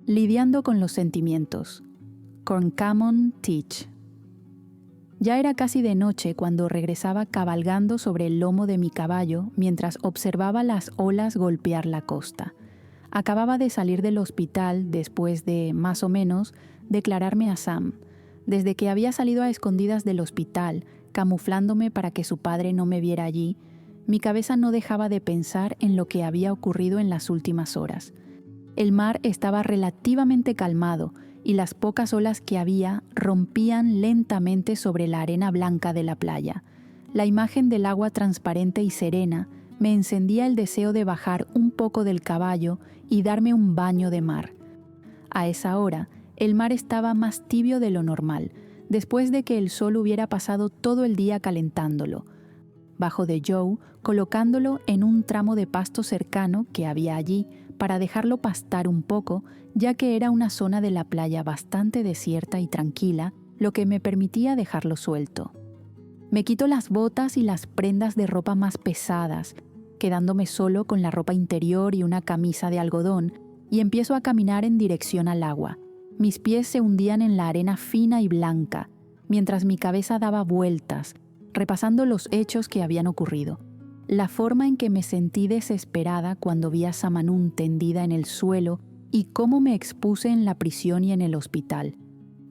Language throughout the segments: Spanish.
Lidiando con los sentimientos. Corncamon Teach. Ya era casi de noche cuando regresaba cabalgando sobre el lomo de mi caballo mientras observaba las olas golpear la costa. Acababa de salir del hospital después de, más o menos, declararme a Sam. Desde que había salido a escondidas del hospital, camuflándome para que su padre no me viera allí, mi cabeza no dejaba de pensar en lo que había ocurrido en las últimas horas. El mar estaba relativamente calmado y las pocas olas que había rompían lentamente sobre la arena blanca de la playa. La imagen del agua transparente y serena me encendía el deseo de bajar un poco del caballo y darme un baño de mar. A esa hora, el mar estaba más tibio de lo normal, después de que el sol hubiera pasado todo el día calentándolo. Bajo de Joe, colocándolo en un tramo de pasto cercano que había allí para dejarlo pastar un poco, ya que era una zona de la playa bastante desierta y tranquila, lo que me permitía dejarlo suelto. Me quito las botas y las prendas de ropa más pesadas, quedándome solo con la ropa interior y una camisa de algodón, y empiezo a caminar en dirección al agua. Mis pies se hundían en la arena fina y blanca, mientras mi cabeza daba vueltas, repasando los hechos que habían ocurrido. La forma en que me sentí desesperada cuando vi a Samanun tendida en el suelo y cómo me expuse en la prisión y en el hospital.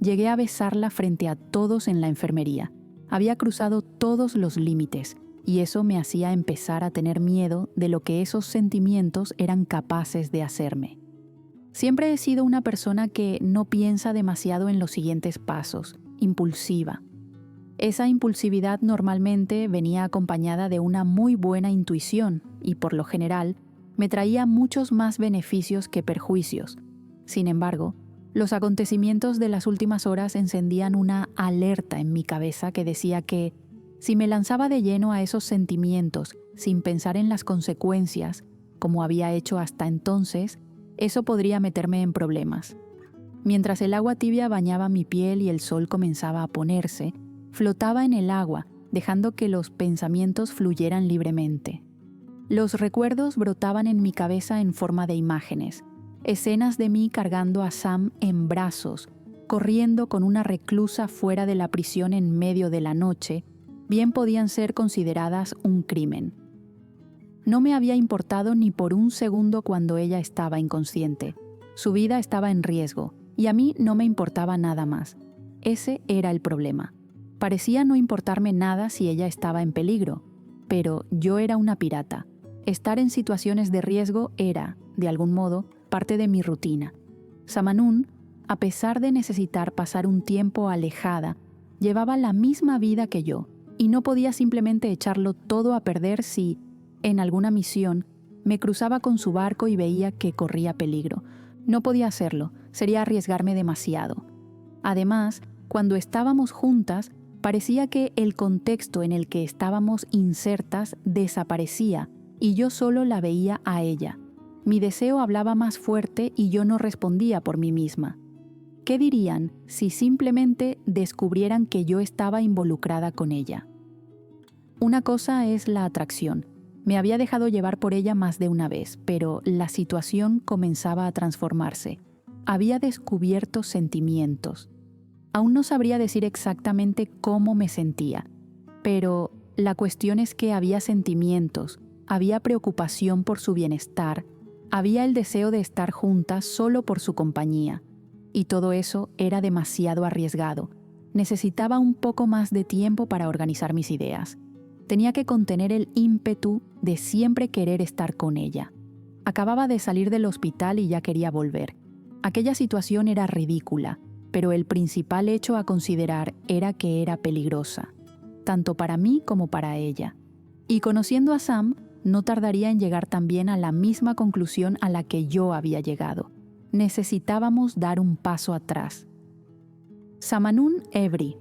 Llegué a besarla frente a todos en la enfermería. Había cruzado todos los límites y eso me hacía empezar a tener miedo de lo que esos sentimientos eran capaces de hacerme. Siempre he sido una persona que no piensa demasiado en los siguientes pasos, impulsiva. Esa impulsividad normalmente venía acompañada de una muy buena intuición y, por lo general, me traía muchos más beneficios que perjuicios. Sin embargo, los acontecimientos de las últimas horas encendían una alerta en mi cabeza que decía que, si me lanzaba de lleno a esos sentimientos sin pensar en las consecuencias, como había hecho hasta entonces, eso podría meterme en problemas. Mientras el agua tibia bañaba mi piel y el sol comenzaba a ponerse, flotaba en el agua, dejando que los pensamientos fluyeran libremente. Los recuerdos brotaban en mi cabeza en forma de imágenes, escenas de mí cargando a Sam en brazos, corriendo con una reclusa fuera de la prisión en medio de la noche, bien podían ser consideradas un crimen. No me había importado ni por un segundo cuando ella estaba inconsciente. Su vida estaba en riesgo, y a mí no me importaba nada más. Ese era el problema. Parecía no importarme nada si ella estaba en peligro, pero yo era una pirata. Estar en situaciones de riesgo era, de algún modo, parte de mi rutina. Samanun, a pesar de necesitar pasar un tiempo alejada, llevaba la misma vida que yo, y no podía simplemente echarlo todo a perder si, en alguna misión, me cruzaba con su barco y veía que corría peligro. No podía hacerlo, sería arriesgarme demasiado. Además, cuando estábamos juntas, parecía que el contexto en el que estábamos insertas desaparecía y yo solo la veía a ella. Mi deseo hablaba más fuerte y yo no respondía por mí misma. ¿Qué dirían si simplemente descubrieran que yo estaba involucrada con ella? Una cosa es la atracción. Me había dejado llevar por ella más de una vez, pero la situación comenzaba a transformarse. Había descubierto sentimientos. Aún no sabría decir exactamente cómo me sentía, pero la cuestión es que había sentimientos, había preocupación por su bienestar, había el deseo de estar juntas solo por su compañía, y todo eso era demasiado arriesgado. Necesitaba un poco más de tiempo para organizar mis ideas. Tenía que contener el ímpetu de siempre querer estar con ella. Acababa de salir del hospital y ya quería volver. Aquella situación era ridícula, pero el principal hecho a considerar era que era peligrosa, tanto para mí como para ella. Y conociendo a Sam, no tardaría en llegar también a la misma conclusión a la que yo había llegado. Necesitábamos dar un paso atrás. Samanun Evri.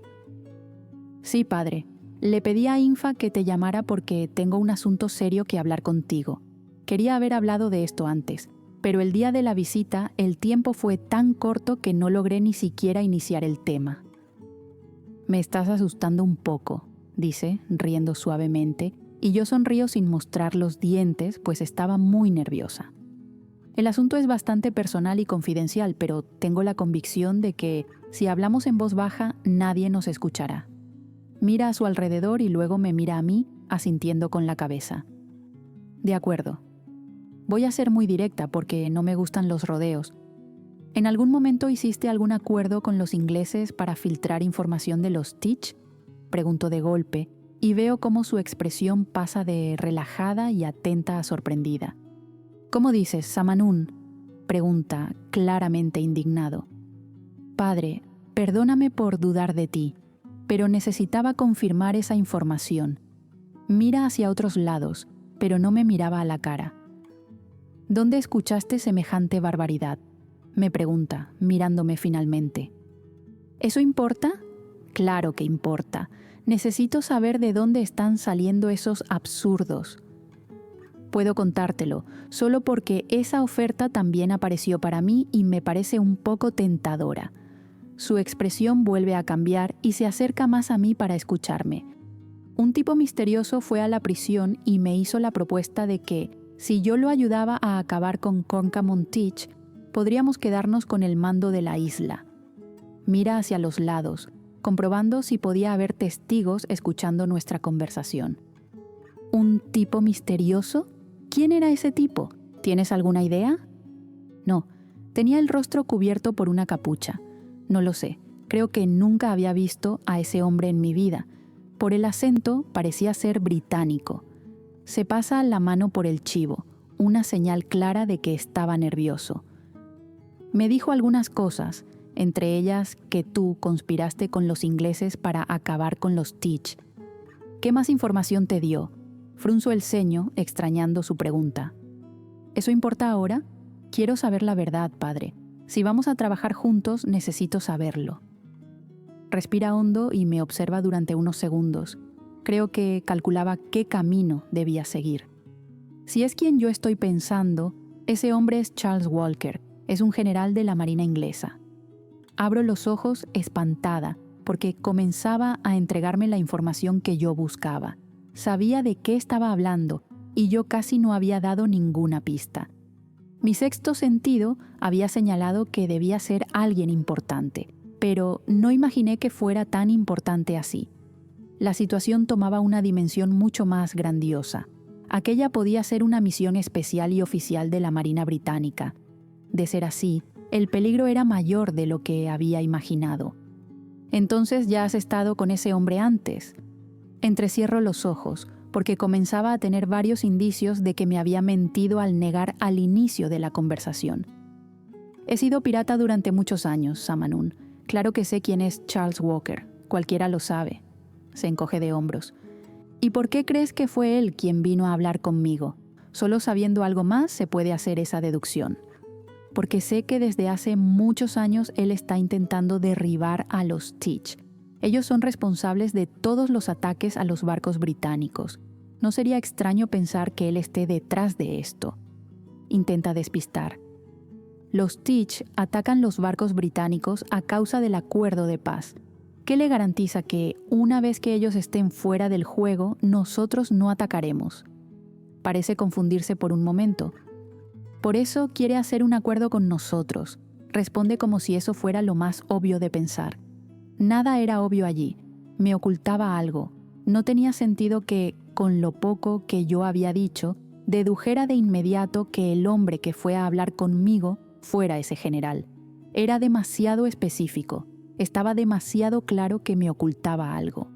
Sí, padre. Le pedí a Infa que te llamara porque tengo un asunto serio que hablar contigo. Quería haber hablado de esto antes, pero el día de la visita el tiempo fue tan corto que no logré ni siquiera iniciar el tema. Me estás asustando un poco, dice, riendo suavemente, y yo sonrío sin mostrar los dientes, pues estaba muy nerviosa. El asunto es bastante personal y confidencial, pero tengo la convicción de que si hablamos en voz baja, nadie nos escuchará. Mira a su alrededor y luego me mira a mí, asintiendo con la cabeza. De acuerdo. Voy a ser muy directa porque no me gustan los rodeos. ¿En algún momento hiciste algún acuerdo con los ingleses para filtrar información de los Teach? Pregunto de golpe, y veo cómo su expresión pasa de relajada y atenta a sorprendida. ¿Cómo dices, Samanun?, pregunta, claramente indignado. Padre, perdóname por dudar de ti, pero necesitaba confirmar esa información. Mira hacia otros lados, pero no me miraba a la cara. ¿Dónde escuchaste semejante barbaridad?, me pregunta, mirándome finalmente. ¿Eso importa? Claro que importa. Necesito saber de dónde están saliendo esos absurdos. Puedo contártelo, solo porque esa oferta también apareció para mí y me parece un poco tentadora. Su expresión vuelve a cambiar y se acerca más a mí para escucharme. Un tipo misterioso fue a la prisión y me hizo la propuesta de que, si yo lo ayudaba a acabar con Corncamon Teach, podríamos quedarnos con el mando de la isla. Mira hacia los lados, comprobando si podía haber testigos escuchando nuestra conversación. ¿Un tipo misterioso? ¿Quién era ese tipo? ¿Tienes alguna idea? No, tenía el rostro cubierto por una capucha. No lo sé, creo que nunca había visto a ese hombre en mi vida. Por el acento parecía ser británico. Se pasa la mano por el chivo, una señal clara de que estaba nervioso. Me dijo algunas cosas, entre ellas que tú conspiraste con los ingleses para acabar con los Teach. ¿Qué más información te dio? Frunzo el ceño, extrañando su pregunta. ¿Eso importa ahora? Quiero saber la verdad, padre. Si vamos a trabajar juntos, necesito saberlo. Respira hondo y me observa durante unos segundos. Creo que calculaba qué camino debía seguir. Si es quien yo estoy pensando, ese hombre es Charles Walker. Es un general de la Marina inglesa. Abro los ojos espantada porque comenzaba a entregarme la información que yo buscaba. Sabía de qué estaba hablando y yo casi no había dado ninguna pista. Mi sexto sentido había señalado que debía ser alguien importante, pero no imaginé que fuera tan importante así. La situación tomaba una dimensión mucho más grandiosa. Aquella podía ser una misión especial y oficial de la Marina británica. De ser así, el peligro era mayor de lo que había imaginado. Entonces ya has estado con ese hombre antes. Entrecierro los ojos, porque comenzaba a tener varios indicios de que me había mentido al negar al inicio de la conversación. He sido pirata durante muchos años, Samanun. Claro que sé quién es Charles Walker. Cualquiera lo sabe. Se encoge de hombros. ¿Y por qué crees que fue él quien vino a hablar conmigo? Solo sabiendo algo más se puede hacer esa deducción. Porque sé que desde hace muchos años él está intentando derribar a los Teach. Ellos son responsables de todos los ataques a los barcos británicos. No sería extraño pensar que él esté detrás de esto. Intenta despistar. Los Teach atacan los barcos británicos a causa del acuerdo de paz. ¿Qué le garantiza que, una vez que ellos estén fuera del juego, nosotros no atacaremos? Parece confundirse por un momento. Por eso quiere hacer un acuerdo con nosotros. Responde como si eso fuera lo más obvio de pensar. Nada era obvio allí. Me ocultaba algo. No tenía sentido que, con lo poco que yo había dicho, dedujera de inmediato que el hombre que fue a hablar conmigo fuera ese general. Era demasiado específico. Estaba demasiado claro que me ocultaba algo.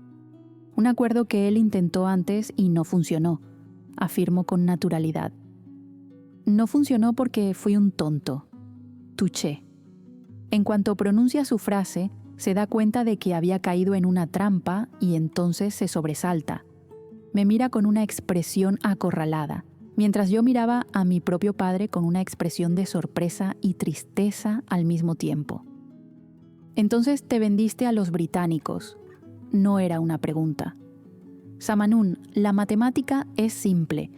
Un acuerdo que él intentó antes y no funcionó, afirmo con naturalidad. No funcionó porque fui un tonto. Touché. En cuanto pronuncia su frase, se da cuenta de que había caído en una trampa y entonces se sobresalta. Me mira con una expresión acorralada, mientras yo miraba a mi propio padre con una expresión de sorpresa y tristeza al mismo tiempo. Entonces te vendiste a los británicos. No era una pregunta. Samanun, la matemática es simple.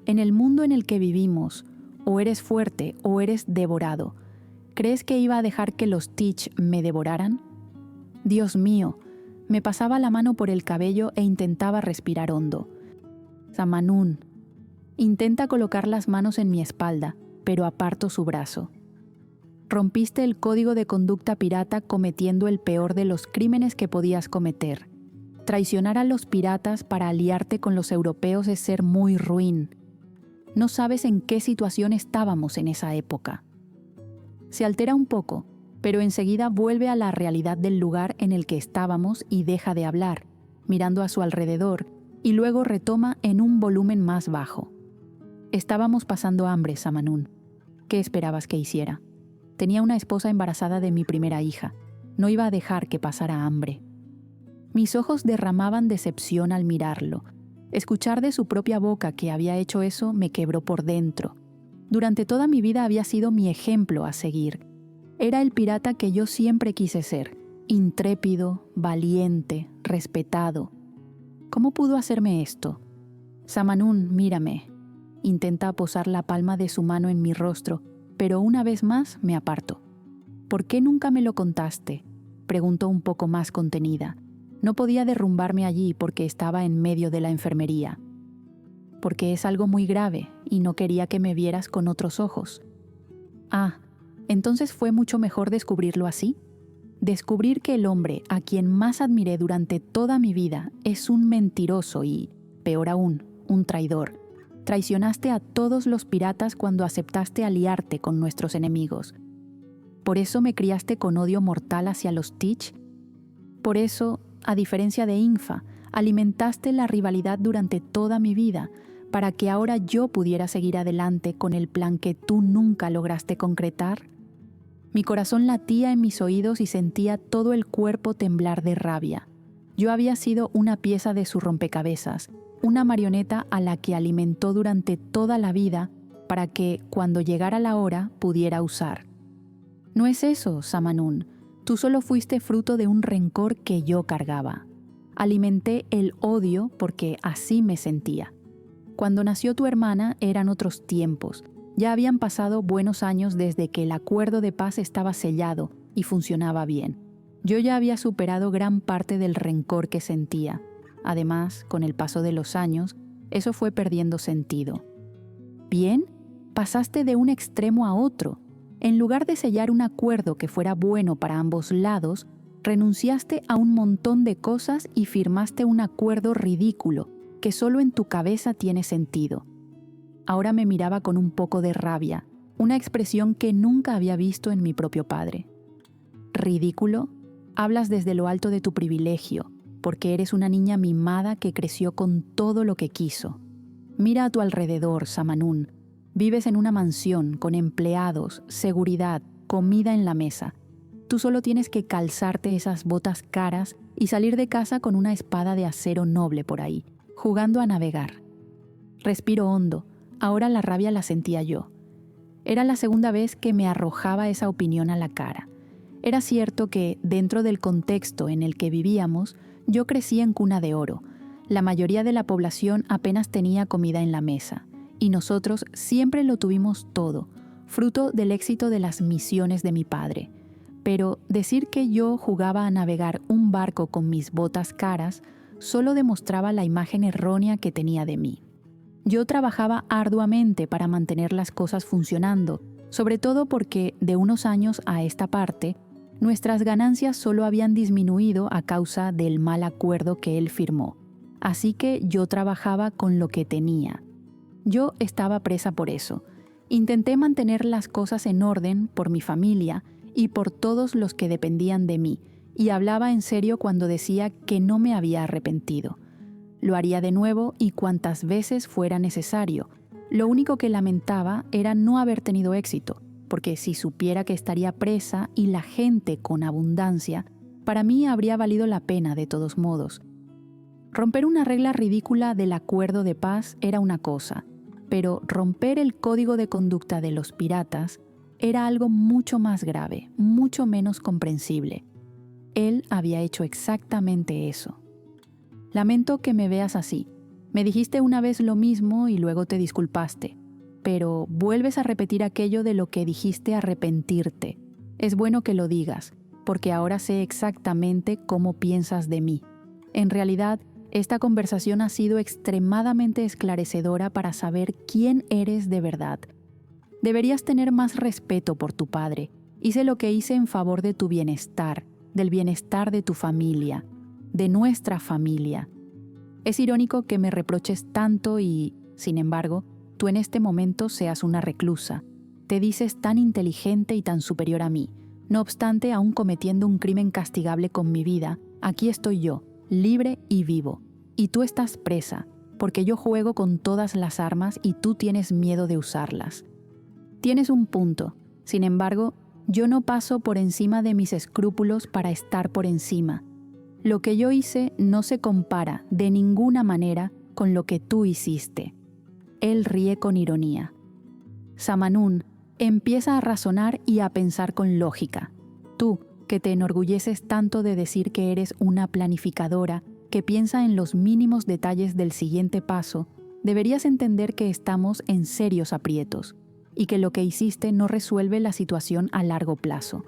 En el mundo en el que vivimos, o eres fuerte o eres devorado. ¿Crees que iba a dejar que los Teach me devoraran? Dios mío, me pasaba la mano por el cabello e intentaba respirar hondo. Samanun, intenta colocar las manos en mi espalda. pero aparto su brazo. Rompiste el código de conducta pirata cometiendo el peor de los crímenes que podías cometer. Traicionar a los piratas para aliarte con los europeos es ser muy ruin. No sabes en qué situación estábamos en esa época. Se altera un poco, pero enseguida vuelve a la realidad del lugar en el que estábamos y deja de hablar, mirando a su alrededor, y luego retoma en un volumen más bajo. Estábamos pasando hambre, Samanún. ¿Qué esperabas que hiciera? Tenía una esposa embarazada de mi primera hija. No iba a dejar que pasara hambre. Mis ojos derramaban decepción al mirarlo. Escuchar de su propia boca que había hecho eso me quebró por dentro. Durante toda mi vida había sido mi ejemplo a seguir. Era el pirata que yo siempre quise ser, intrépido, valiente, respetado. ¿Cómo pudo hacerme esto? Samanún, mírame. Intenta posar la palma de su mano en mi rostro, pero una vez más me aparto. ¿Por qué nunca me lo contaste? Preguntó un poco más contenida. No podía derrumbarme allí porque estaba en medio de la enfermería. Porque es algo muy grave y no quería que me vieras con otros ojos. Ah, ¿entonces fue mucho mejor descubrirlo así? Descubrir que el hombre a quien más admiré durante toda mi vida es un mentiroso y, peor aún, un traidor. Traicionaste a todos los piratas cuando aceptaste aliarte con nuestros enemigos. ¿Por eso me criaste con odio mortal hacia los Teach? Por eso, a diferencia de Infa, alimentaste la rivalidad durante toda mi vida, para que ahora yo pudiera seguir adelante con el plan que tú nunca lograste concretar. Mi corazón latía en mis oídos y sentía todo el cuerpo temblar de rabia. Yo había sido una pieza de su rompecabezas, una marioneta a la que alimentó durante toda la vida para que, cuando llegara la hora, pudiera usar. No es eso, Samanún. Tú solo fuiste fruto de un rencor que yo cargaba. Alimenté el odio porque así me sentía. Cuando nació tu hermana eran otros tiempos. Ya habían pasado buenos años desde que el acuerdo de paz estaba sellado y funcionaba bien. Yo ya había superado gran parte del rencor que sentía. Además, con el paso de los años, eso fue perdiendo sentido. Bien, pasaste de un extremo a otro. En lugar de sellar un acuerdo que fuera bueno para ambos lados, renunciaste a un montón de cosas y firmaste un acuerdo ridículo que solo en tu cabeza tiene sentido. Ahora me miraba con un poco de rabia, una expresión que nunca había visto en mi propio padre. ¿Ridículo? Hablas desde lo alto de tu privilegio, porque eres una niña mimada que creció con todo lo que quiso. Mira a tu alrededor, Samanún. Vives en una mansión, con empleados, seguridad, comida en la mesa. Tú solo tienes que calzarte esas botas caras y salir de casa con una espada de acero noble por ahí, jugando a navegar. Respiro hondo. Ahora la rabia la sentía yo. Era la segunda vez que me arrojaba esa opinión a la cara. Era cierto que, dentro del contexto en el que vivíamos, yo crecí en cuna de oro. La mayoría de la población apenas tenía comida en la mesa, y nosotros siempre lo tuvimos todo, fruto del éxito de las misiones de mi padre. Pero decir que yo jugaba a navegar un barco con mis botas caras solo demostraba la imagen errónea que tenía de mí. Yo trabajaba arduamente para mantener las cosas funcionando, sobre todo porque, de unos años a esta parte, nuestras ganancias solo habían disminuido a causa del mal acuerdo que él firmó. Así que yo trabajaba con lo que tenía. Yo estaba presa por eso. Intenté mantener las cosas en orden por mi familia y por todos los que dependían de mí, y hablaba en serio cuando decía que no me había arrepentido. Lo haría de nuevo y cuantas veces fuera necesario. Lo único que lamentaba era no haber tenido éxito, porque si supiera que estaría presa y la gente con abundancia, para mí habría valido la pena de todos modos. Romper una regla ridícula del acuerdo de paz era una cosa, pero romper el código de conducta de los piratas era algo mucho más grave, mucho menos comprensible. Él había hecho exactamente eso. Lamento que me veas así. Me dijiste una vez lo mismo y luego te disculpaste, pero vuelves a repetir aquello de lo que dijiste arrepentirte. Es bueno que lo digas, porque ahora sé exactamente cómo piensas de mí. En realidad, esta conversación ha sido extremadamente esclarecedora para saber quién eres de verdad. Deberías tener más respeto por tu padre. Hice lo que hice en favor de tu bienestar, del bienestar de tu familia, de nuestra familia. Es irónico que me reproches tanto y, sin embargo, tú en este momento seas una reclusa. Te dices tan inteligente y tan superior a mí. No obstante, aún cometiendo un crimen castigable con mi vida, aquí estoy yo, libre y vivo. Y tú estás presa, porque yo juego con todas las armas y tú tienes miedo de usarlas. Tienes un punto. Sin embargo, yo no paso por encima de mis escrúpulos para estar por encima. Lo que yo hice no se compara de ninguna manera con lo que tú hiciste. Él ríe con ironía. Samanún, empieza a razonar y a pensar con lógica. Tú, que te enorgulleces tanto de decir que eres una planificadora, que piensa en los mínimos detalles del siguiente paso, deberías entender que estamos en serios aprietos y que lo que hiciste no resuelve la situación a largo plazo.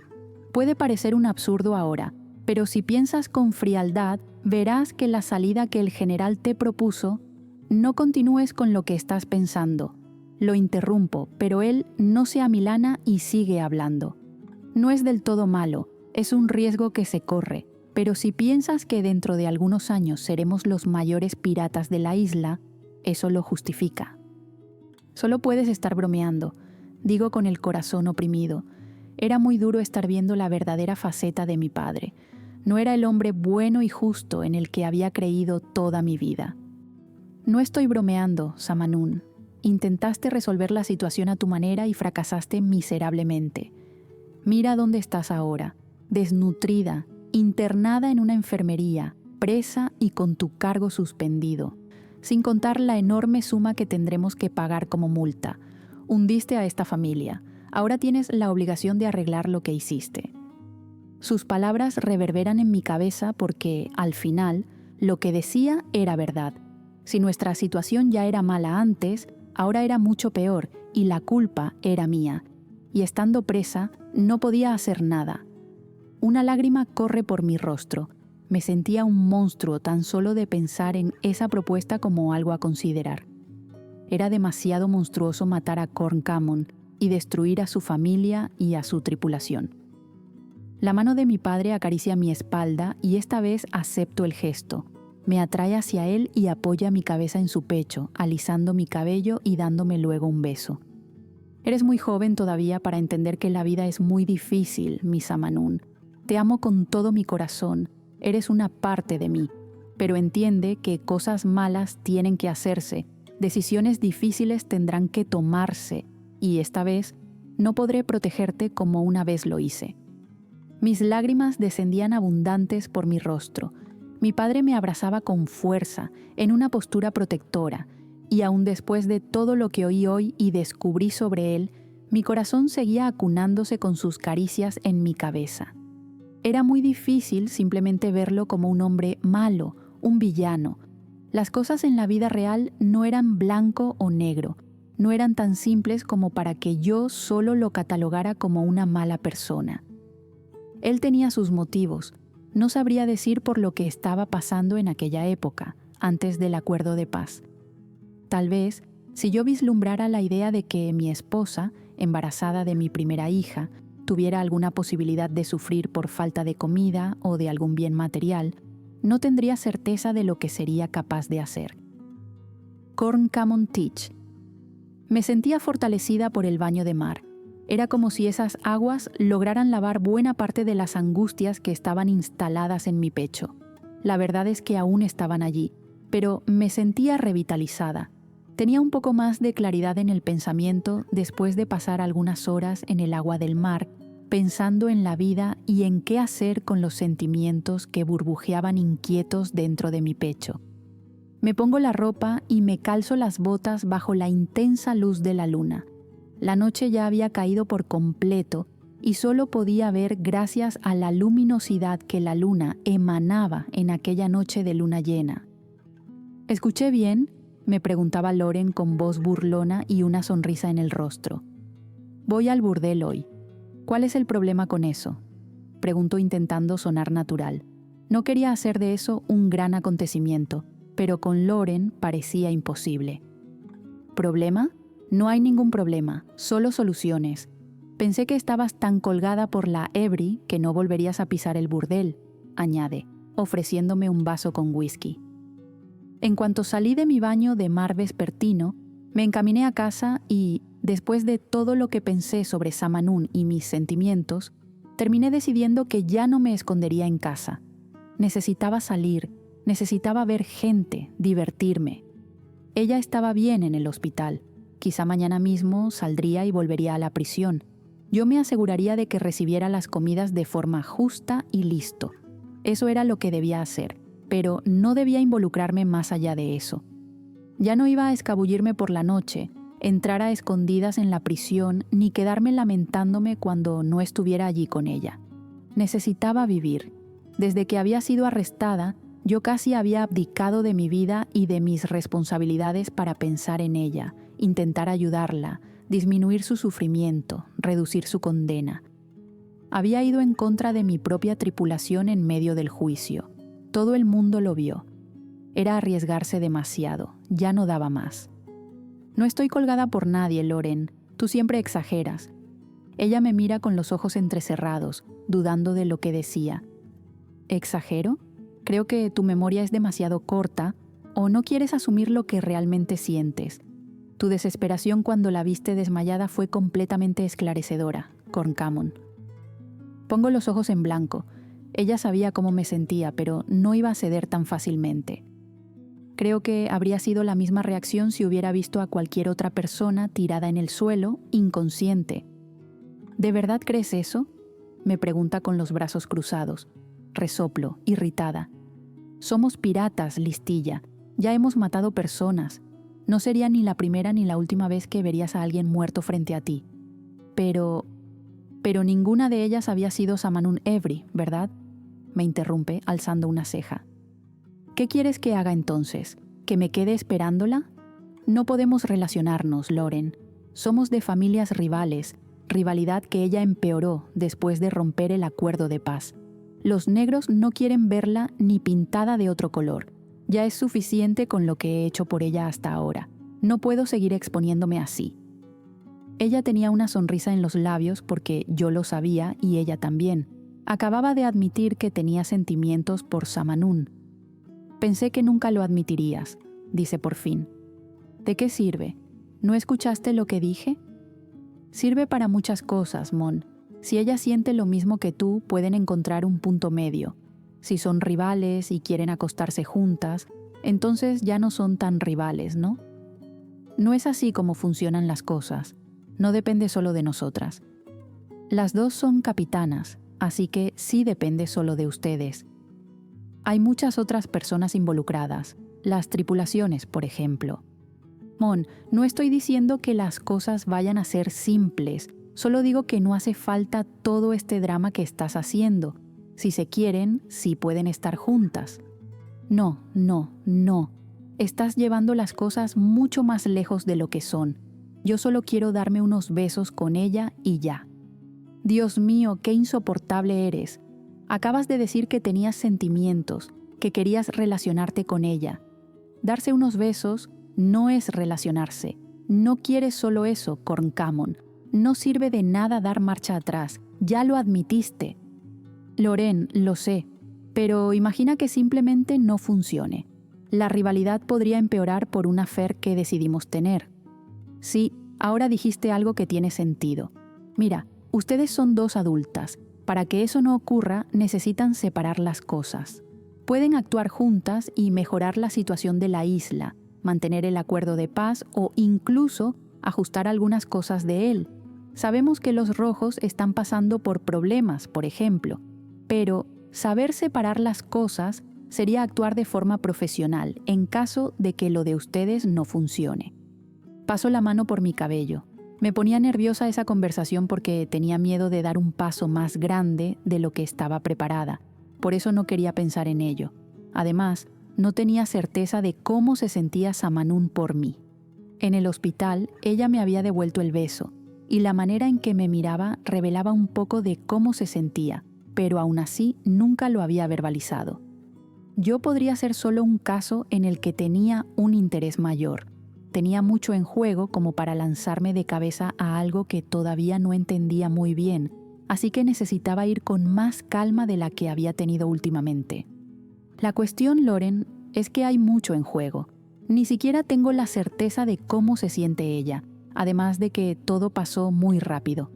Puede parecer un absurdo ahora, pero si piensas con frialdad, verás que la salida que el general te propuso, no continúes con lo que estás pensando. Lo interrumpo, pero él no se amilana y sigue hablando. No es del todo malo, es un riesgo que se corre, pero si piensas que dentro de algunos años seremos los mayores piratas de la isla, eso lo justifica. Solo puedes estar bromeando, digo con el corazón oprimido. Era muy duro estar viendo la verdadera faceta de mi padre. No era el hombre bueno y justo en el que había creído toda mi vida. No estoy bromeando, Samanún. Intentaste resolver la situación a tu manera y fracasaste miserablemente. Mira dónde estás ahora, desnutrida, internada en una enfermería, presa y con tu cargo suspendido, sin contar la enorme suma que tendremos que pagar como multa. Hundiste a esta familia. Ahora tienes la obligación de arreglar lo que hiciste. Sus palabras reverberan en mi cabeza porque, al final, lo que decía era verdad. Si nuestra situación ya era mala antes, ahora era mucho peor y la culpa era mía. Y estando presa, no podía hacer nada. Una lágrima corre por mi rostro. Me sentía un monstruo tan solo de pensar en esa propuesta como algo a considerar. Era demasiado monstruoso matar a Corn Cammon y destruir a su familia y a su tripulación. La mano de mi padre acaricia mi espalda y esta vez acepto el gesto. Me atrae hacia él y apoya mi cabeza en su pecho, alisando mi cabello y dándome luego un beso. Eres muy joven todavía para entender que la vida es muy difícil, mi Samanún. Te amo con todo mi corazón. Eres una parte de mí, pero entiende que cosas malas tienen que hacerse, decisiones difíciles tendrán que tomarse, y esta vez no podré protegerte como una vez lo hice. Mis lágrimas descendían abundantes por mi rostro. Mi padre me abrazaba con fuerza, en una postura protectora, y aun después de todo lo que oí hoy y descubrí sobre él, mi corazón seguía acunándose con sus caricias en mi cabeza. Era muy difícil simplemente verlo como un hombre malo, un villano. Las cosas en la vida real no eran blanco o negro, no eran tan simples como para que yo solo lo catalogara como una mala persona. Él tenía sus motivos, no sabría decir por lo que estaba pasando en aquella época, antes del acuerdo de paz. Tal vez, si yo vislumbrara la idea de que mi esposa, embarazada de mi primera hija, tuviera alguna posibilidad de sufrir por falta de comida o de algún bien material, no tendría certeza de lo que sería capaz de hacer. Corn Cammon Teach. Me sentía fortalecida por el baño de mar. Era como si esas aguas lograran lavar buena parte de las angustias que estaban instaladas en mi pecho. La verdad es que aún estaban allí, pero me sentía revitalizada. Tenía un poco más de claridad en el pensamiento después de pasar algunas horas en el agua del mar, pensando en la vida y en qué hacer con los sentimientos que burbujeaban inquietos dentro de mi pecho. Me pongo la ropa y me calzo las botas bajo la intensa luz de la luna. La noche ya había caído por completo y solo podía ver gracias a la luminosidad que la luna emanaba en aquella noche de luna llena. ¿Escuché bien?, me preguntaba Loren con voz burlona y una sonrisa en el rostro. Voy al burdel hoy. ¿Cuál es el problema con eso?, preguntó intentando sonar natural. No quería hacer de eso un gran acontecimiento, pero con Loren parecía imposible. ¿Problema? No hay ningún problema, solo soluciones. Pensé que estabas tan colgada por la Every que no volverías a pisar el burdel, añade, ofreciéndome un vaso con whisky. En cuanto salí de mi baño de mar vespertino, me encaminé a casa y, después de todo lo que pensé sobre Samanún y mis sentimientos, terminé decidiendo que ya no me escondería en casa. Necesitaba salir, necesitaba ver gente, divertirme. Ella estaba bien en el hospital. Quizá mañana mismo saldría y volvería a la prisión. Yo me aseguraría de que recibiera las comidas de forma justa y listo. Eso era lo que debía hacer, pero no debía involucrarme más allá de eso. Ya no iba a escabullirme por la noche, entrar a escondidas en la prisión, ni quedarme lamentándome cuando no estuviera allí con ella. Necesitaba vivir. Desde que había sido arrestada, yo casi había abdicado de mi vida y de mis responsabilidades para pensar en ella, intentar ayudarla, disminuir su sufrimiento, reducir su condena. Había ido en contra de mi propia tripulación en medio del juicio. Todo el mundo lo vio. Era arriesgarse demasiado, ya no daba más. No estoy colgada por nadie, Loren, tú siempre exageras. Ella me mira con los ojos entrecerrados, dudando de lo que decía. ¿Exagero? Creo que tu memoria es demasiado corta o no quieres asumir lo que realmente sientes. Tu desesperación cuando la viste desmayada fue completamente esclarecedora, Corncamon. Pongo los ojos en blanco. Ella sabía cómo me sentía, pero no iba a ceder tan fácilmente. Creo que habría sido la misma reacción si hubiera visto a cualquier otra persona tirada en el suelo, inconsciente. ¿De verdad crees eso?, me pregunta con los brazos cruzados. Resoplo, irritada. Somos piratas, listilla. Ya hemos matado personas. No sería ni la primera ni la última vez que verías a alguien muerto frente a ti. Pero ninguna de ellas había sido Samanún Every, ¿verdad?, me interrumpe, alzando una ceja. ¿Qué quieres que haga entonces? ¿Que me quede esperándola? No podemos relacionarnos, Loren. Somos de familias rivales, rivalidad que ella empeoró después de romper el acuerdo de paz. Los negros no quieren verla ni pintada de otro color. Ya es suficiente con lo que he hecho por ella hasta ahora. No puedo seguir exponiéndome así. Ella tenía una sonrisa en los labios porque yo lo sabía y ella también. Acababa de admitir que tenía sentimientos por Samanún. Pensé que nunca lo admitirías, dice por fin. ¿De qué sirve? ¿No escuchaste lo que dije? Sirve para muchas cosas, Mon. Si ella siente lo mismo que tú, pueden encontrar un punto medio. Si son rivales y quieren acostarse juntas, entonces ya no son tan rivales, ¿no? No es así como funcionan las cosas. No depende solo de nosotras. Las dos son capitanas, así que sí depende solo de ustedes. Hay muchas otras personas involucradas, las tripulaciones, por ejemplo. Mon, no estoy diciendo que las cosas vayan a ser simples, solo digo que no hace falta todo este drama que estás haciendo. Si se quieren, sí pueden estar juntas. No. Estás llevando las cosas mucho más lejos de lo que son. Yo solo quiero darme unos besos con ella y ya. Dios mío, qué insoportable eres. Acabas de decir que tenías sentimientos, que querías relacionarte con ella. Darse unos besos no es relacionarse. No quieres solo eso, Corncamon. No sirve de nada dar marcha atrás. Ya lo admitiste. Loren, lo sé, pero imagina que simplemente no funcione. La rivalidad podría empeorar por un affair que decidimos tener. Sí, ahora dijiste algo que tiene sentido. Mira, ustedes son dos adultas. Para que eso no ocurra, necesitan separar las cosas. Pueden actuar juntas y mejorar la situación de la isla, mantener el acuerdo de paz o incluso ajustar algunas cosas de él. Sabemos que los rojos están pasando por problemas, por ejemplo, pero saber separar las cosas sería actuar de forma profesional en caso de que lo de ustedes no funcione. Paso la mano por mi cabello. Me ponía nerviosa esa conversación porque tenía miedo de dar un paso más grande de lo que estaba preparada. Por eso no quería pensar en ello. Además, no tenía certeza de cómo se sentía Samanún por mí. En el hospital, ella me había devuelto el beso, y la manera en que me miraba revelaba un poco de cómo se sentía, pero aún así nunca lo había verbalizado. Yo podría ser solo un caso en el que tenía un interés mayor. tenía mucho en juego como para lanzarme de cabeza a algo que todavía no entendía muy bien, así que necesitaba ir con más calma de la que había tenido últimamente. La cuestión, Loren, es que hay mucho en juego. Ni siquiera tengo la certeza de cómo se siente ella, además de que todo pasó muy rápido.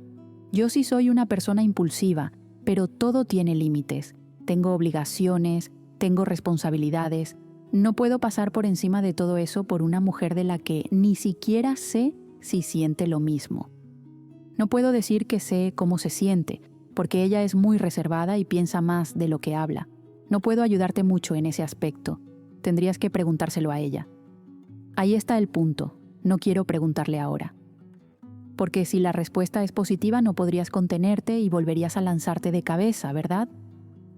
Yo sí soy una persona impulsiva, pero todo tiene límites. Tengo obligaciones, tengo responsabilidades. No puedo pasar por encima de todo eso por una mujer de la que ni siquiera sé si siente lo mismo. No puedo decir que sé cómo se siente, porque ella es muy reservada y piensa más de lo que habla. No puedo ayudarte mucho en ese aspecto. Tendrías que preguntárselo a ella. Ahí está el punto. No quiero preguntarle ahora. Porque si la respuesta es positiva no podrías contenerte y volverías a lanzarte de cabeza, ¿verdad?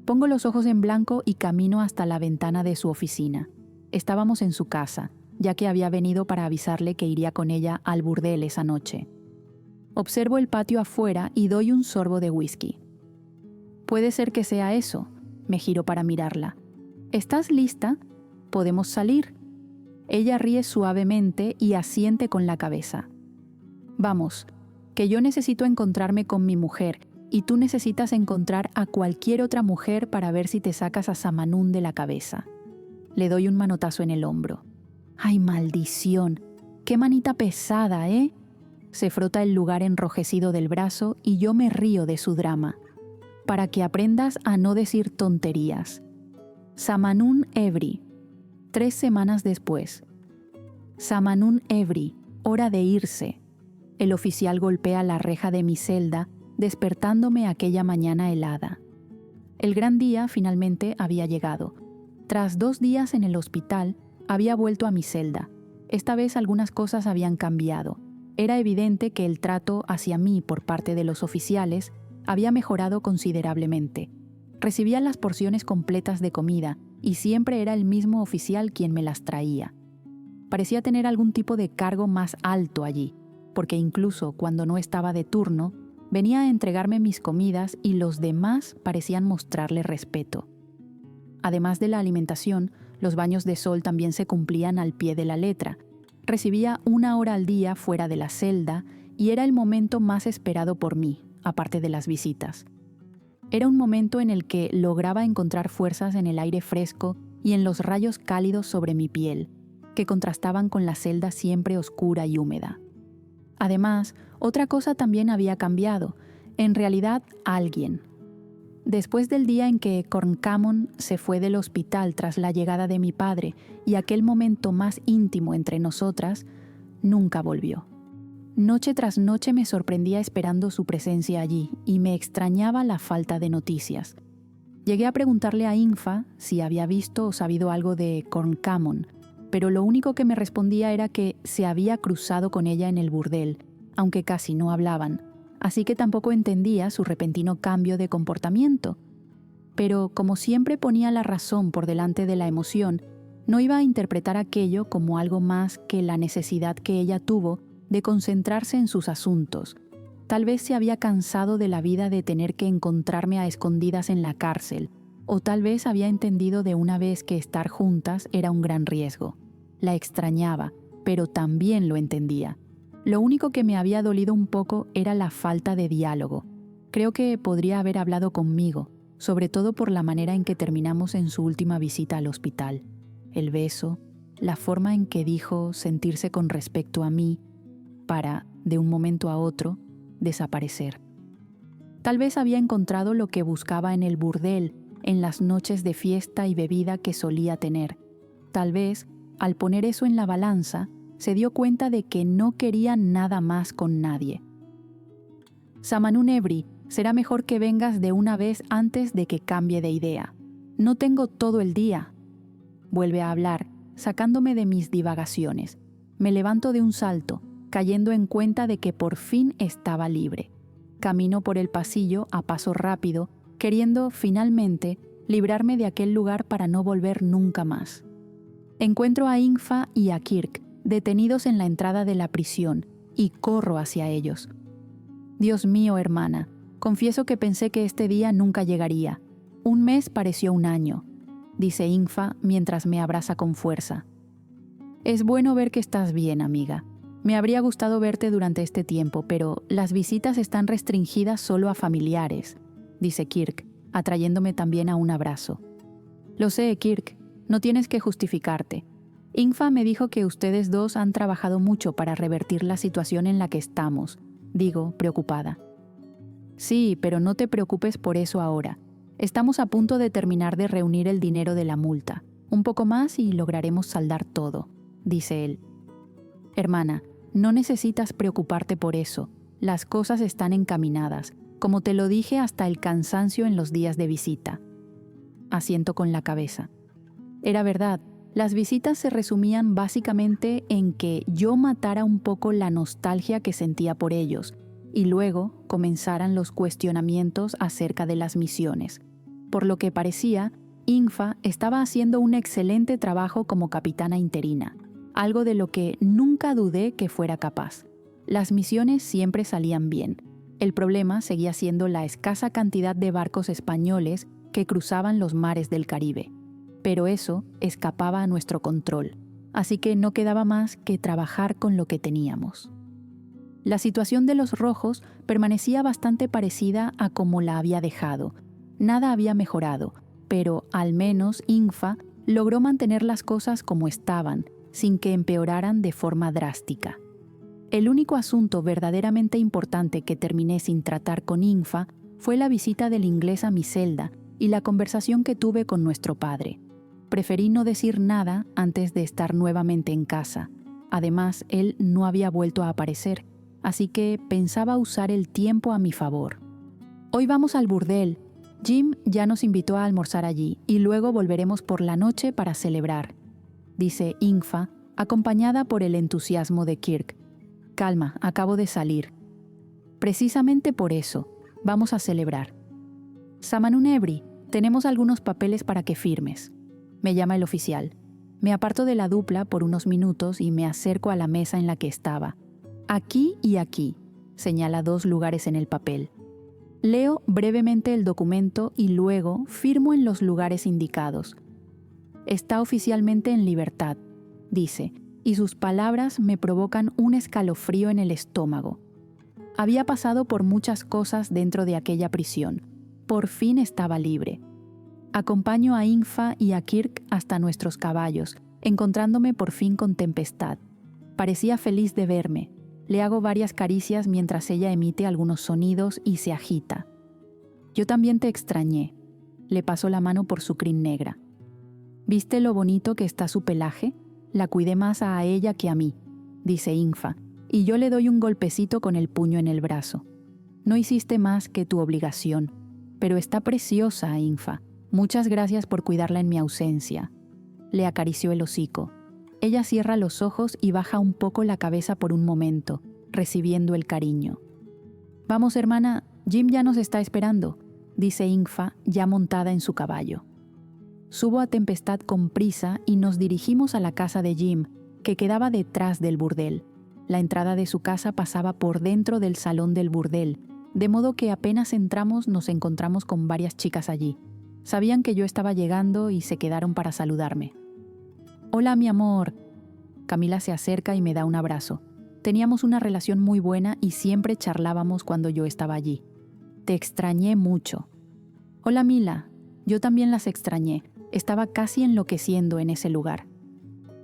Pongo los ojos en blanco y camino hasta la ventana de su oficina. Estábamos en su casa, ya que había venido para avisarle que iría con ella al burdel esa noche. Observo el patio afuera y doy un sorbo de whisky. Puede ser que sea eso. Me giro para mirarla. ¿Estás lista? ¿Podemos salir? Ella ríe suavemente y asiente con la cabeza. Vamos, que yo necesito encontrarme con mi mujer y tú necesitas encontrar a cualquier otra mujer para ver si te sacas a Samanún de la cabeza. Le doy un manotazo en el hombro. ¡Ay, maldición! ¡Qué manita pesada, eh! Se frota el lugar enrojecido del brazo y yo me río de su drama. Para que aprendas a no decir tonterías. Samanún Evri. 3 semanas después. Samanún Evri, hora de irse. El oficial golpea la reja de mi celda, despertándome aquella mañana helada. El gran día finalmente había llegado. Tras 2 días en el hospital, había vuelto a mi celda. Esta vez algunas cosas habían cambiado. Era evidente que el trato hacia mí por parte de los oficiales había mejorado considerablemente. Recibía las porciones completas de comida y siempre era el mismo oficial quien me las traía. Parecía tener algún tipo de cargo más alto allí, porque incluso cuando no estaba de turno, venía a entregarme mis comidas y los demás parecían mostrarle respeto. Además de la alimentación, los baños de sol también se cumplían al pie de la letra. Recibía 1 hora al día fuera de la celda y era el momento más esperado por mí, aparte de las visitas. Era un momento en el que lograba encontrar fuerzas en el aire fresco y en los rayos cálidos sobre mi piel, que contrastaban con la celda siempre oscura y húmeda. Además, otra cosa también había cambiado, en realidad alguien. Después del día en que Corncamon se fue del hospital tras la llegada de mi padre y aquel momento más íntimo entre nosotras, nunca volvió. Noche tras noche me sorprendía esperando su presencia allí y me extrañaba la falta de noticias. Llegué a preguntarle a Infa si había visto o sabido algo de Corncamon, pero lo único que me respondía era que se había cruzado con ella en el burdel, aunque casi no hablaban, así que tampoco entendía su repentino cambio de comportamiento. Pero como siempre ponía la razón por delante de la emoción, no iba a interpretar aquello como algo más que la necesidad que ella tuvo de concentrarse en sus asuntos. Tal vez se había cansado de la vida de tener que encontrarme a escondidas en la cárcel, o tal vez había entendido de una vez que estar juntas era un gran riesgo. La extrañaba, pero también lo entendía. Lo único que me había dolido un poco era la falta de diálogo. Creo que podría haber hablado conmigo, sobre todo por la manera en que terminamos en su última visita al hospital. El beso, la forma en que dijo sentirse con respecto a mí, para, de un momento a otro, desaparecer. Tal vez había encontrado lo que buscaba en el burdel, en las noches de fiesta y bebida que solía tener. Tal vez, al poner eso en la balanza, se dio cuenta de que no quería nada más con nadie. Samanún Evri, será mejor que vengas de una vez antes de que cambie de idea. No tengo todo el día. Vuelve a hablar, sacándome de mis divagaciones. Me levanto de un salto, cayendo en cuenta de que por fin estaba libre. Camino por el pasillo a paso rápido, queriendo, finalmente, librarme de aquel lugar para no volver nunca más. Encuentro a Infa y a Kirk, detenidos en la entrada de la prisión, y corro hacia ellos. Dios mío, hermana, confieso que pensé que este día nunca llegaría. 1 mes pareció 1 año, dice Infa mientras me abraza con fuerza. Es bueno ver que estás bien, amiga. Me habría gustado verte durante este tiempo, pero las visitas están restringidas solo a familiares, dice Kirk, atrayéndome también a un abrazo. Lo sé, Kirk, no tienes que justificarte. Ingfa me dijo que ustedes dos han trabajado mucho para revertir la situación en la que estamos, digo, preocupada. Sí, pero no te preocupes por eso ahora. Estamos a punto de terminar de reunir el dinero de la multa. Un poco más y lograremos saldar todo, dice él. Hermana, no necesitas preocuparte por eso. Las cosas están encaminadas, como te lo dije hasta el cansancio en los días de visita. Asiento con la cabeza. Era verdad, las visitas se resumían básicamente en que yo matara un poco la nostalgia que sentía por ellos, y luego comenzaran los cuestionamientos acerca de las misiones. Por lo que parecía, Ingfa estaba haciendo un excelente trabajo como capitana interina, algo de lo que nunca dudé que fuera capaz. Las misiones siempre salían bien. El problema seguía siendo la escasa cantidad de barcos españoles que cruzaban los mares del Caribe. Pero eso escapaba a nuestro control, así que no quedaba más que trabajar con lo que teníamos. La situación de los rojos permanecía bastante parecida a como la había dejado. Nada había mejorado, pero al menos Ingfa logró mantener las cosas como estaban, sin que empeoraran de forma drástica. El único asunto verdaderamente importante que terminé sin tratar con Ingfa fue la visita del inglés a mi celda y la conversación que tuve con nuestro padre. Preferí no decir nada antes de estar nuevamente en casa. Además, él no había vuelto a aparecer, así que pensaba usar el tiempo a mi favor. Hoy vamos al burdel. Jim ya nos invitó a almorzar allí y luego volveremos por la noche para celebrar, dice Ingfa, acompañada por el entusiasmo de Kirk. Calma, acabo de salir. Precisamente por eso, vamos a celebrar. Samanun Ebri, tenemos algunos papeles para que firmes. Me llama el oficial. Me aparto de la dupla por unos minutos y me acerco a la mesa en la que estaba. Aquí y aquí, señala 2 lugares en el papel. Leo brevemente el documento y luego firmo en los lugares indicados. Está oficialmente en libertad, dice, y sus palabras me provocan un escalofrío en el estómago. Había pasado por muchas cosas dentro de aquella prisión. Por fin estaba libre. Acompaño a Ingfa y a Kirk hasta nuestros caballos, encontrándome por fin con Tempestad. Parecía feliz de verme. Le hago varias caricias mientras ella emite algunos sonidos y se agita. Yo también te extrañé. Le paso la mano por su crin negra. ¿Viste lo bonito que está su pelaje? La cuidé más a ella que a mí, dice Ingfa, y yo le doy un golpecito con el puño en el brazo. No hiciste más que tu obligación, pero está preciosa, Ingfa. Muchas gracias por cuidarla en mi ausencia. Le acarició el hocico. Ella cierra los ojos y baja un poco la cabeza por un momento, recibiendo el cariño. Vamos, hermana, Jim ya nos está esperando, dice Ingfa, ya montada en su caballo. Subo a Tempestad con prisa y nos dirigimos a la casa de Jim, que quedaba detrás del burdel. La entrada de su casa pasaba por dentro del salón del burdel, de modo que apenas entramos nos encontramos con varias chicas allí. Sabían que yo estaba llegando y se quedaron para saludarme. «Hola, mi amor». Camila se acerca y me da un abrazo. Teníamos una relación muy buena y siempre charlábamos cuando yo estaba allí. «Te extrañé mucho». «Hola, Mila». Yo también las extrañé. Estaba casi enloqueciendo en ese lugar.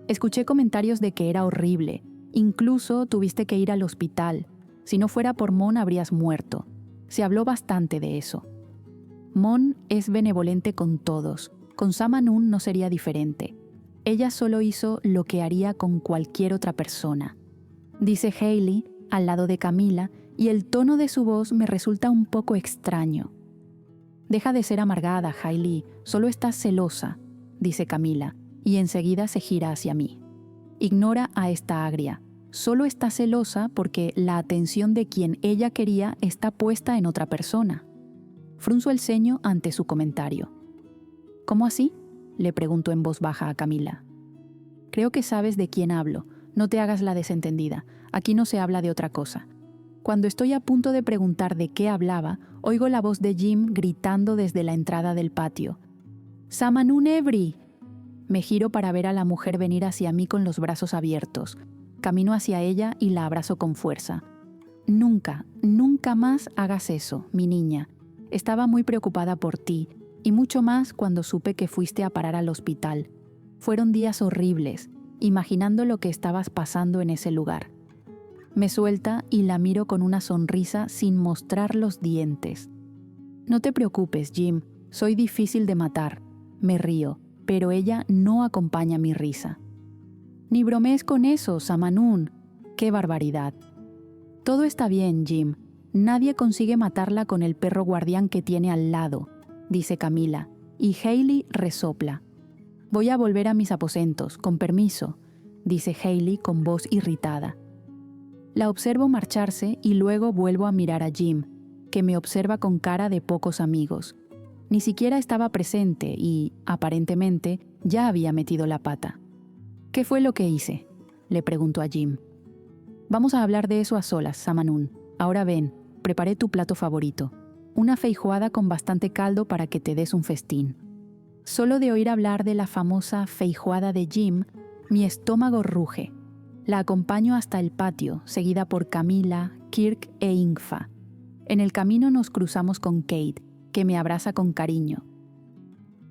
Escuché comentarios de que era horrible. Incluso tuviste que ir al hospital. Si no fuera por Mon habrías muerto. Se habló bastante de eso. Mon es benevolente con todos. Con Samanun no sería diferente. Ella solo hizo lo que haría con cualquier otra persona. Dice Hailey, al lado de Camila, y el tono de su voz me resulta un poco extraño. Deja de ser amargada, Hailey, solo estás celosa, dice Camila, y enseguida se gira hacia mí. Ignora a esta agria. Solo está celosa porque la atención de quien ella quería está puesta en otra persona. Frunzo el ceño ante su comentario. ¿Cómo así?, le pregunto en voz baja a Camila. Creo que sabes de quién hablo. No te hagas la desentendida. Aquí no se habla de otra cosa. Cuando estoy a punto de preguntar de qué hablaba, oigo la voz de Jim gritando desde la entrada del patio. «¡Samanun Ebri!». Me giro para ver a la mujer venir hacia mí con los brazos abiertos. Camino hacia ella y la abrazo con fuerza. Nunca, nunca más hagas eso, mi niña. Estaba muy preocupada por ti, y mucho más cuando supe que fuiste a parar al hospital. Fueron días horribles, imaginando lo que estabas pasando en ese lugar. Me suelta y la miro con una sonrisa sin mostrar los dientes. No te preocupes, Jim, soy difícil de matar. Me río, pero ella no acompaña mi risa. Ni bromees con eso, Samanun. ¡Qué barbaridad! Todo está bien, Jim. Nadie consigue matarla con el perro guardián que tiene al lado, dice Camila, y Hailey resopla. Voy a volver a mis aposentos, con permiso, dice Hailey con voz irritada. La observo marcharse y luego vuelvo a mirar a Jim, que me observa con cara de pocos amigos. Ni siquiera estaba presente y, aparentemente, ya había metido la pata. ¿Qué fue lo que hice?, le pregunto a Jim. Vamos a hablar de eso a solas, Samanun. Ahora ven, preparé tu plato favorito. Una feijoada con bastante caldo para que te des un festín. Solo de oír hablar de la famosa feijoada de Jim, mi estómago ruge. La acompaño hasta el patio, seguida por Camila, Kirk e Ingfa. En el camino nos cruzamos con Kate, que me abraza con cariño.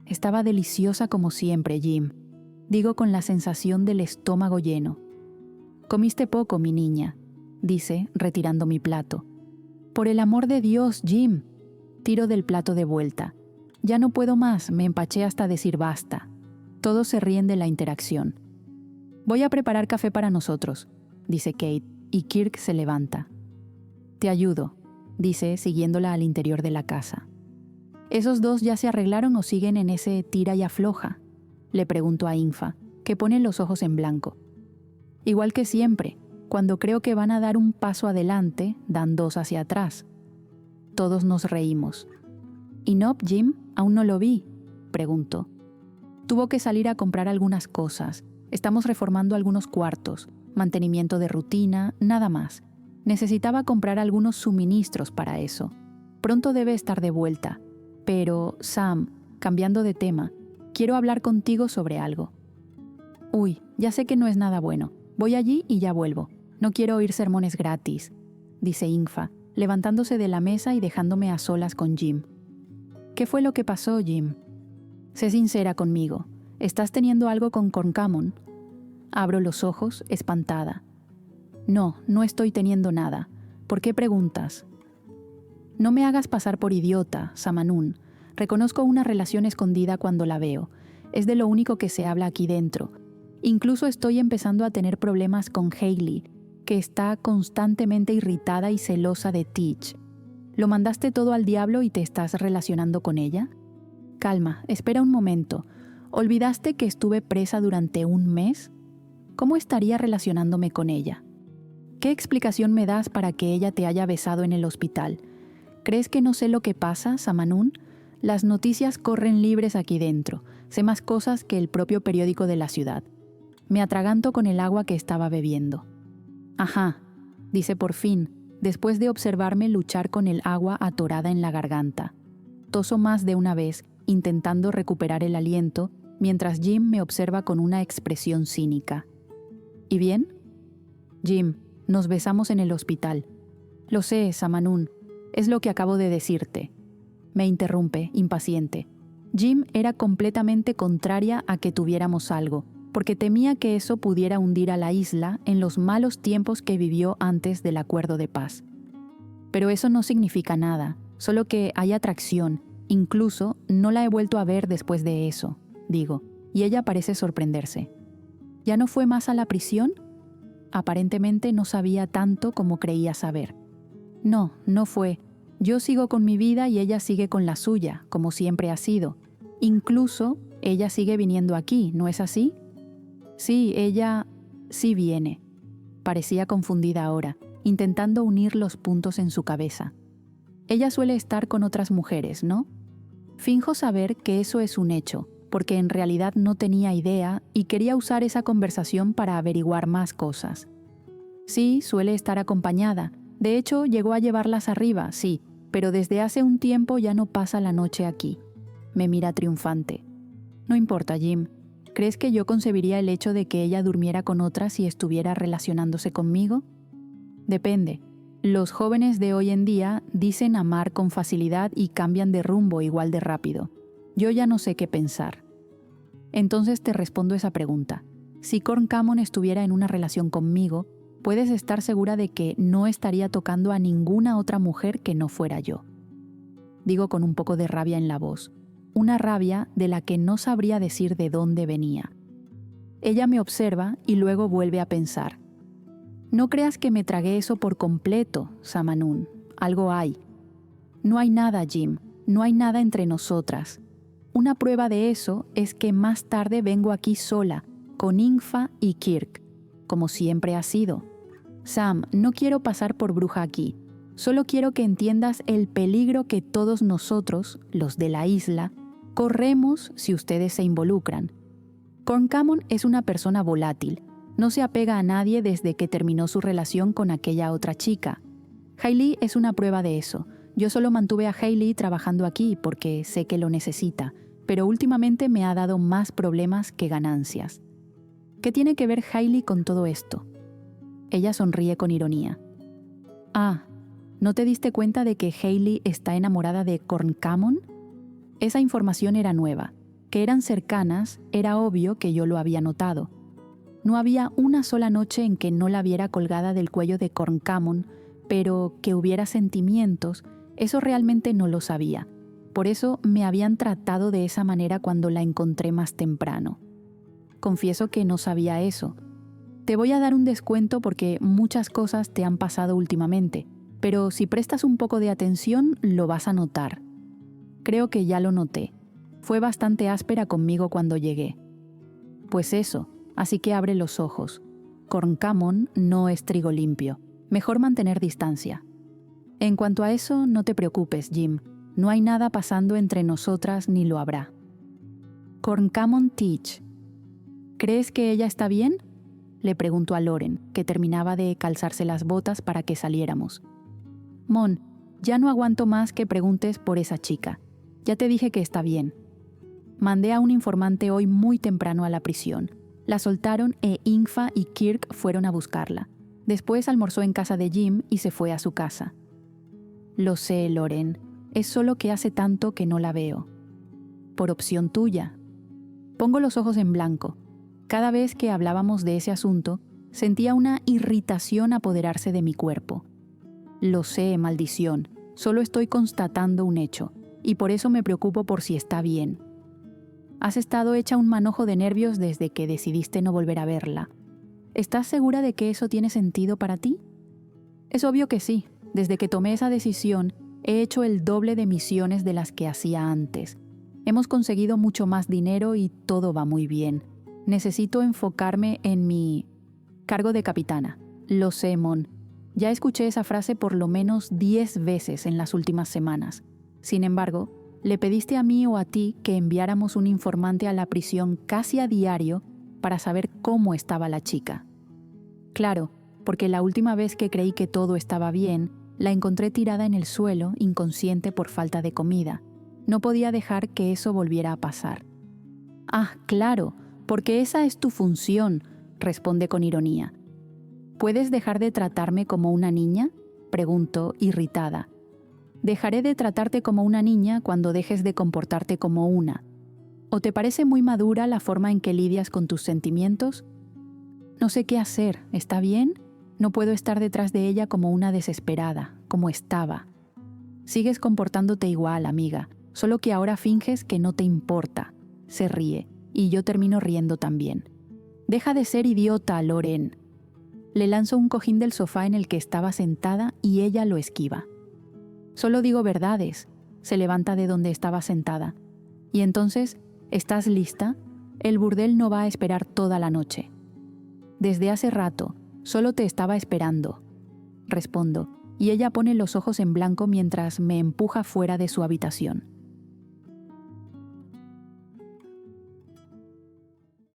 Estaba deliciosa como siempre, Jim. Digo con la sensación del estómago lleno. Comiste poco, mi niña, dice, retirando mi plato. Por el amor de Dios, Jim. Tiro del plato de vuelta. Ya no puedo más, me empaché hasta decir basta. Todos se ríen de la interacción. Voy a preparar café para nosotros, dice Kate, y Kirk se levanta. Te ayudo, dice, siguiéndola al interior de la casa. ¿Esos dos ya se arreglaron o siguen en ese tira y afloja?, le pregunto a Ingfa, que pone los ojos en blanco. Igual que siempre, cuando creo que van a dar un paso adelante, dan dos hacia atrás. Todos nos reímos. ¿Y Nob, Jim? Aún no lo vi, pregunto. Tuvo que salir a comprar algunas cosas. Estamos reformando algunos cuartos, mantenimiento de rutina, nada más. Necesitaba comprar algunos suministros para eso. Pronto debe estar de vuelta. Pero, Sam, cambiando de tema, quiero hablar contigo sobre algo. Uy, ya sé que no es nada bueno. Voy allí y ya vuelvo. No quiero oír sermones gratis, dice Ingfa, levantándose de la mesa y dejándome a solas con Jim. ¿Qué fue lo que pasó, Jim? Sé sincera conmigo. ¿Estás teniendo algo con Corncamon? Abro los ojos, espantada. No, no estoy teniendo nada. ¿Por qué preguntas? No me hagas pasar por idiota, Samanun. Reconozco una relación escondida cuando la veo. Es de lo único que se habla aquí dentro. Incluso estoy empezando a tener problemas con Hailey, que está constantemente irritada y celosa de Teach. ¿Lo mandaste todo al diablo y te estás relacionando con ella? Calma, espera un momento. ¿Olvidaste que estuve presa durante un mes? ¿Cómo estaría relacionándome con ella? ¿Qué explicación me das para que ella te haya besado en el hospital? ¿Crees que no sé lo que pasa, Samanun? Las noticias corren libres aquí dentro. Sé más cosas que el propio periódico de la ciudad. Me atraganto con el agua que estaba bebiendo. Ajá, dice por fin, después de observarme luchar con el agua atorada en la garganta. Toso más de una vez, intentando recuperar el aliento, mientras Jim me observa con una expresión cínica. ¿Y bien? Jim, nos besamos en el hospital. Lo sé, Samanun, es lo que acabo de decirte. Me interrumpe, impaciente. Jim era completamente contraria a que tuviéramos algo, porque temía que eso pudiera hundir a la isla en los malos tiempos que vivió antes del acuerdo de paz. Pero eso no significa nada, solo que hay atracción. Incluso no la he vuelto a ver después de eso, digo, y ella parece sorprenderse. ¿Ya no fue más a la prisión? Aparentemente no sabía tanto como creía saber. No, no fue. Yo sigo con mi vida y ella sigue con la suya, como siempre ha sido. Incluso ella sigue viniendo aquí, ¿no es así? Sí, ella sí viene. Parecía confundida ahora, intentando unir los puntos en su cabeza. Ella suele estar con otras mujeres, ¿no? Finjo saber que eso es un hecho, porque en realidad no tenía idea y quería usar esa conversación para averiguar más cosas. Sí, suele estar acompañada. De hecho, llegó a llevarlas arriba, sí, pero desde hace un tiempo ya no pasa la noche aquí. Me mira triunfante. No importa, Jim. ¿Crees que yo concebiría el hecho de que ella durmiera con otra si estuviera relacionándose conmigo? Depende. Los jóvenes de hoy en día dicen amar con facilidad y cambian de rumbo igual de rápido. Yo ya no sé qué pensar. Entonces te respondo esa pregunta. Si Corncamon estuviera en una relación conmigo, puedes estar segura de que no estaría tocando a ninguna otra mujer que no fuera yo. Digo con un poco de rabia en la voz. Una rabia de la que no sabría decir de dónde venía. Ella me observa y luego vuelve a pensar. No creas que me tragué eso por completo, Samanun. Algo hay. No hay nada, Jim. No hay nada entre nosotras. Una prueba de eso es que más tarde vengo aquí sola, con Ingfa y Kirk, como siempre ha sido. Sam, no quiero pasar por bruja aquí. Solo quiero que entiendas el peligro que todos nosotros, los de la isla, corremos si ustedes se involucran. Corncamon es una persona volátil. No se apega a nadie desde que terminó su relación con aquella otra chica. Hailey es una prueba de eso. Yo solo mantuve a Hailey trabajando aquí porque sé que lo necesita, pero últimamente me ha dado más problemas que ganancias. ¿Qué tiene que ver Hailey con todo esto? Ella sonríe con ironía. Ah, ¿no te diste cuenta de que Hailey está enamorada de Corncamon? Esa información era nueva. Que eran cercanas, era obvio que yo lo había notado. No había una sola noche en que no la viera colgada del cuello de Corncamon, pero que hubiera sentimientos, eso realmente no lo sabía. Por eso me habían tratado de esa manera cuando la encontré más temprano. Confieso que no sabía eso. Te voy a dar un descuento porque muchas cosas te han pasado últimamente, pero si prestas un poco de atención lo vas a notar. Creo que ya lo noté. Fue bastante áspera conmigo cuando llegué. Pues eso, así que abre los ojos. Corncamon no es trigo limpio. Mejor mantener distancia. En cuanto a eso, no te preocupes, Jim. No hay nada pasando entre nosotras ni lo habrá. Corncamon Teach. ¿Crees que ella está bien? Le preguntó a Loren, que terminaba de calzarse las botas para que saliéramos. Mon, ya no aguanto más que preguntes por esa chica. Ya te dije que está bien. Mandé a un informante hoy muy temprano a la prisión. La soltaron e Ingfa y Kirk fueron a buscarla. Después almorzó en casa de Jim y se fue a su casa. Lo sé, Loren. Es solo que hace tanto que no la veo. Por opción tuya. Pongo los ojos en blanco. Cada vez que hablábamos de ese asunto, sentía una irritación apoderarse de mi cuerpo. Lo sé, maldición. Solo estoy constatando un hecho. Y por eso me preocupo por si está bien. Has estado hecha un manojo de nervios desde que decidiste no volver a verla. ¿Estás segura de que eso tiene sentido para ti? Es obvio que sí. Desde que tomé esa decisión, he hecho el doble de misiones de las que hacía antes. Hemos conseguido mucho más dinero y todo va muy bien. Necesito enfocarme en mi cargo de capitana. Lo sé, Mon. Ya escuché esa frase por lo menos 10 veces en las últimas semanas. Sin embargo, le pediste a mí o a ti que enviáramos un informante a la prisión casi a diario para saber cómo estaba la chica. Claro, porque la última vez que creí que todo estaba bien, la encontré tirada en el suelo, inconsciente por falta de comida. No podía dejar que eso volviera a pasar. Ah, claro, porque esa es tu función, responde con ironía. ¿Puedes dejar de tratarme como una niña? Preguntó, irritada. Dejaré de tratarte como una niña cuando dejes de comportarte como una. ¿O te parece muy madura la forma en que lidias con tus sentimientos? No sé qué hacer, ¿está bien? No puedo estar detrás de ella como una desesperada, como estaba. Sigues comportándote igual, amiga, solo que ahora finges que no te importa. Se ríe, y yo termino riendo también. Deja de ser idiota, Loren. Le lanzo un cojín del sofá en el que estaba sentada y ella lo esquiva. Solo digo verdades. Se levanta de donde estaba sentada. Y entonces, ¿estás lista? El burdel no va a esperar toda la noche. Desde hace rato, solo te estaba esperando. Respondo, y ella pone los ojos en blanco mientras me empuja fuera de su habitación.